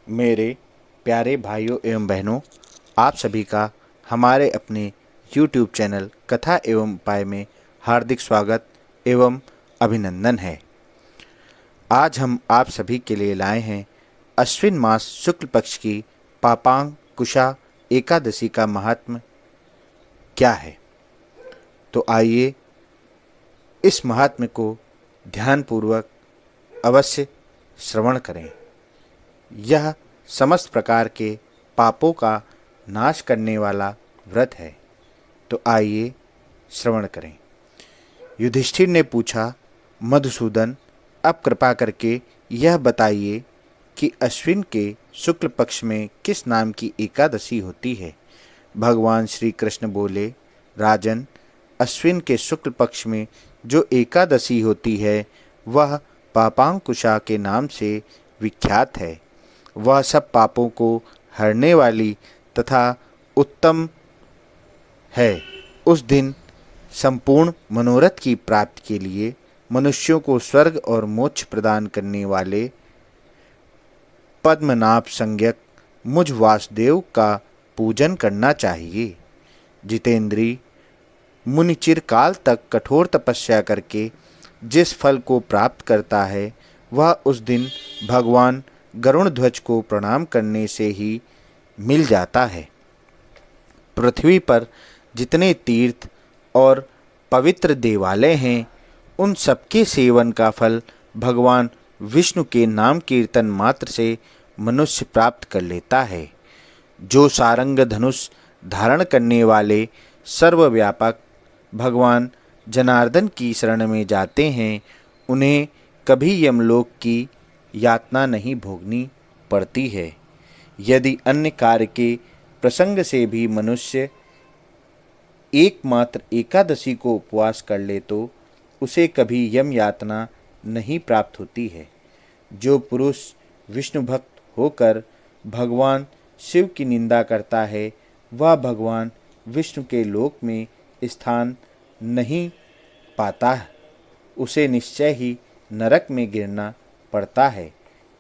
मेरे प्यारे भाइयों एवं बहनों, आप सभी का हमारे अपने YouTube चैनल कथा एवं उपाय में हार्दिक स्वागत एवं अभिनंदन है। आज हम आप सभी के लिए लाए हैं अश्विन मास शुक्ल पक्ष की पापांकुशा एकादशी का महात्म्य क्या है। तो आइए इस महात्म्य को ध्यानपूर्वक अवश्य श्रवण करें। यह समस्त प्रकार के पापों का नाश करने वाला व्रत है। तो आइए श्रवण करें। युधिष्ठिर ने पूछा, मधुसूदन, अब कृपा करके यह बताइए कि अश्विन के शुक्ल पक्ष में किस नाम की एकादशी होती है। भगवान श्री कृष्ण बोले, राजन, अश्विन के शुक्ल पक्ष में जो एकादशी होती है वह पापांकुशा के नाम से विख्यात है। वह सब पापों को हरने वाली तथा उत्तम है। उस दिन संपूर्ण मनोरथ की प्राप्ति के लिए मनुष्यों को स्वर्ग और मोक्ष प्रदान करने वाले पद्मनाभ संज्ञक मुझ वासुदेव का पूजन करना चाहिए। जितेंद्री मुनि चिरकाल तक कठोर तपस्या करके जिस फल को प्राप्त करता है वह उस दिन भगवान गरुण ध्वज को प्रणाम करने से ही मिल जाता है। पृथ्वी पर जितने तीर्थ और पवित्र देवालय हैं उन सबके सेवन का फल भगवान विष्णु के नाम कीर्तन मात्र से मनुष्य प्राप्त कर लेता है। जो सारंग धनुष धारण करने वाले सर्वव्यापक भगवान जनार्दन की शरण में जाते हैं उन्हें कभी यमलोक की यातना नहीं भोगनी पड़ती है। यदि अन्य कार्य के प्रसंग से भी मनुष्य एकमात्र एकादशी को उपवास कर ले तो उसे कभी यम यातना नहीं प्राप्त होती है। जो पुरुष विष्णु भक्त होकर भगवान शिव की निंदा करता है वह भगवान विष्णु के लोक में स्थान नहीं पाता है, उसे निश्चय ही नरक में गिरना पड़ता है।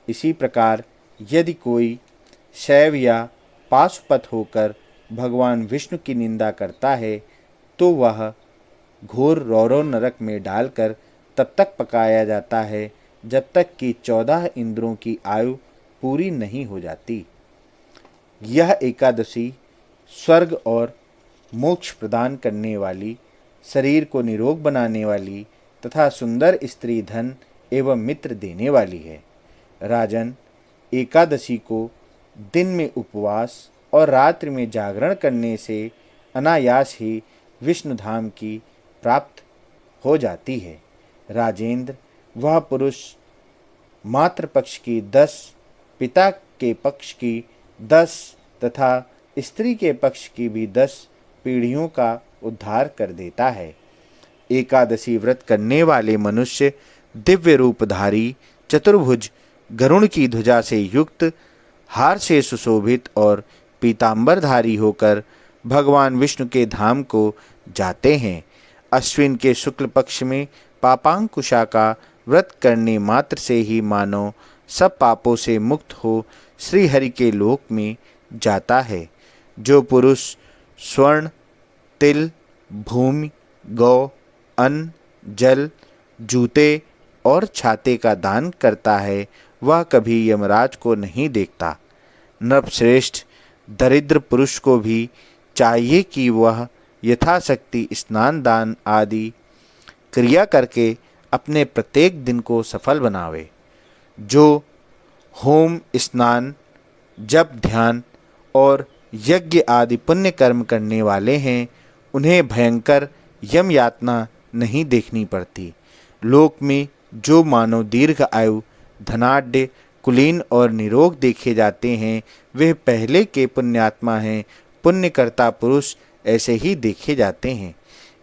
इसी प्रकार यदि कोई शैव या पाशुपत होकर भगवान विष्णु की निंदा करता है तो वह घोर रौरव नरक में डालकर तब तक पकाया जाता है जब तक कि 14 इंद्रों की आयु पूरी नहीं हो जाती। यह एकादशी स्वर्ग और मोक्ष प्रदान करने वाली, शरीर को निरोग बनाने वाली तथा सुंदर स्त्री धन एवं मित्र देने वाली है। राजन, एकादशी को दिन में उपवास और रात्रि में जागरण करने से अनायास ही विष्णु धाम की प्राप्त हो जाती है। राजेंद्र, वह पुरुष मातृ पक्ष की 10, पिता के पक्ष की 10 तथा स्त्री के पक्ष की भी 10 पीढ़ियों का उद्धार कर देता है। एकादशी व्रत करने वाले मनुष्य दिव्य रूपधारी, चतुर्भुज, गरुण की ध्वजा से युक्त, हार से सुशोभित और पीतांबरधारी होकर भगवान विष्णु के धाम को जाते हैं। अश्विन के शुक्ल पक्ष में पापांकुशा का व्रत करने मात्र से ही मानव सब पापों से मुक्त हो श्री हरि के लोक में जाता है। जो पुरुष स्वर्ण, तिल, भूमि, गौ, अन्न, जल, जूते और छाते का दान करता है वह कभी यमराज को नहीं देखता। नरश्रेष्ठ दरिद्र पुरुष को भी चाहिए कि वह यथाशक्ति स्नान दान आदि क्रिया करके अपने प्रत्येक दिन को सफल बनावे। जो होम, स्नान, जप, ध्यान और यज्ञ आदि पुण्य कर्म करने वाले हैं उन्हें भयंकर यम यातना नहीं देखनी पड़ती। लोक में जो मानव दीर्घ आयु, धनाढ्य, कुलीन और निरोग देखे जाते हैं वे पहले के पुण्यात्मा हैं। पुण्यकर्ता पुरुष ऐसे ही देखे जाते हैं।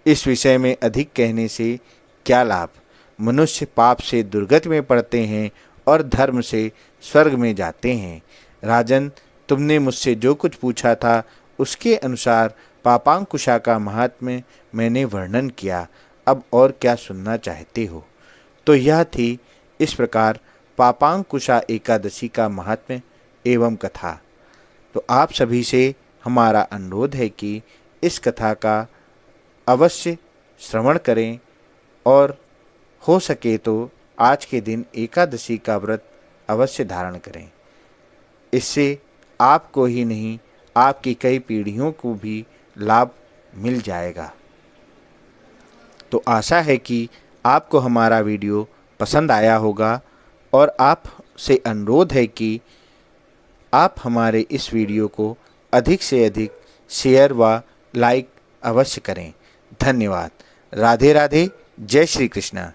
इस विषय में अधिक कहने से क्या लाभ। मनुष्य पाप से दुर्गति में पड़ते हैं और धर्म से स्वर्ग में जाते हैं। राजन, तुमने मुझसे जो कुछ पूछा था उसके अनुसार पापांकुशा का महात्म्य मैंने वर्णन किया। अब और क्या सुनना चाहते हो। तो यह थी इस प्रकार पापांकुशा एकादशी का महात्म्य। एवं कथा। तो आप सभी से हमारा अनुरोध है कि इस कथा का अवश्य श्रवण करें और हो सके तो आज के दिन एकादशी का व्रत अवश्य धारण करें। इससे आपको ही नहीं, आपकी कई पीढ़ियों को भी लाभ मिल जाएगा। तो आशा है कि आपको हमारा वीडियो पसंद आया होगा और आपसे अनुरोध है कि आप हमारे इस वीडियो को अधिक से अधिक शेयर व लाइक अवश्य करें। धन्यवाद। राधे राधे। जय श्री कृष्ण।